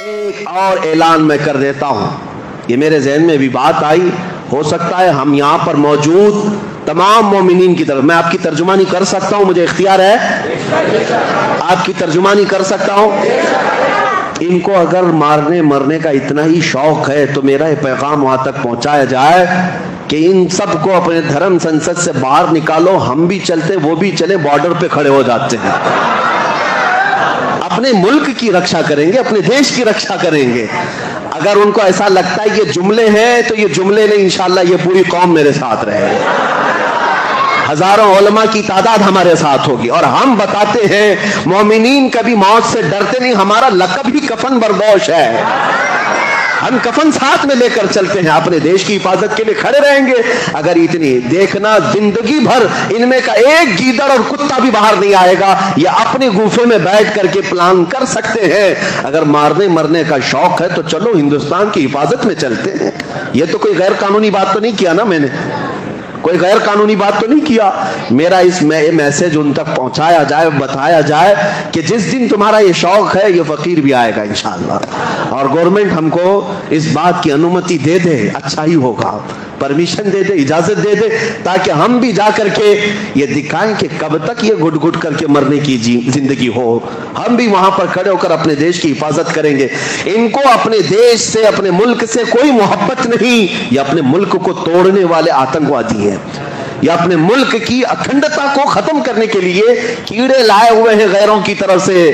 ایک اور اعلان میں کر دیتا ہوں، یہ میرے ذہن میں بھی بات آئی، ہو سکتا ہے ہم یہاں پر موجود تمام مومنین کی طرف، میں آپ کی ترجمانی کر سکتا ہوں، مجھے اختیار ہے آپ کی ترجمانی کر سکتا ہوں۔ ان کو اگر مارنے مرنے کا اتنا ہی شوق ہے تو میرا یہ پیغام وہاں تک پہنچایا جائے کہ ان سب کو اپنے دھرم سنسد سے باہر نکالو، ہم بھی چلتے وہ بھی چلے، بارڈر پہ کھڑے ہو جاتے ہیں، اپنے ملک کی رکشا کریں گے، اپنے دیش کی رکشا کریں گے۔ اگر ان کو ایسا لگتا ہے یہ جملے ہیں تو یہ جملے نہیں، انشاءاللہ یہ پوری قوم میرے ساتھ رہے، ہزاروں علماء کی تعداد ہمارے ساتھ ہوگی، اور ہم بتاتے ہیں مومنین کبھی موت سے ڈرتے نہیں، ہمارا لقب ہی کفن بردوش ہے، ہم کفن ساتھ میں لے کر چلتے ہیں، اپنے دیش کی حفاظت کے لیے کھڑے رہیں گے۔ اگر اتنی دیکھنا زندگی بھر ان میں کا ایک گیدڑ اور کتا بھی باہر نہیں آئے گا، یہ اپنے گوفے میں بیٹھ کر کے پلان کر سکتے ہیں۔ اگر مارنے مرنے کا شوق ہے تو چلو ہندوستان کی حفاظت میں چلتے ہیں۔ یہ تو کوئی غیر قانونی بات تو نہیں کیا نا، میں نے کوئی غیر قانونی بات تو نہیں کیا۔ میرا اس میسج ان تک پہنچایا جائے، بتایا جائے کہ جس دن تمہارا یہ شوق ہے یہ فقیر بھی آئے گا انشاءاللہ، اور گورنمنٹ ہم کو اس بات کی انومتی دے دے، اچھا ہی ہوگا، پرمیشن دے دے، اجازت دے دے، تاکہ ہم بھی جا کر کے یہ دکھائیں کہ کب تک یہ گھٹ گھٹ کر کے مرنے کی زندگی ہو، ہم بھی وہاں پر کھڑے ہو کر اپنے دیش کی حفاظت کریں گے۔ ان کو اپنے دیش سے، اپنے ملک سے کوئی محبت نہیں، یہ اپنے ملک کو توڑنے والے آتنکوادی ہیں، یا اپنے ملک کی اکھنڈتا کو ختم کرنے کے لیے کیڑے لائے ہوئے ہیں غیروں کی طرف سے۔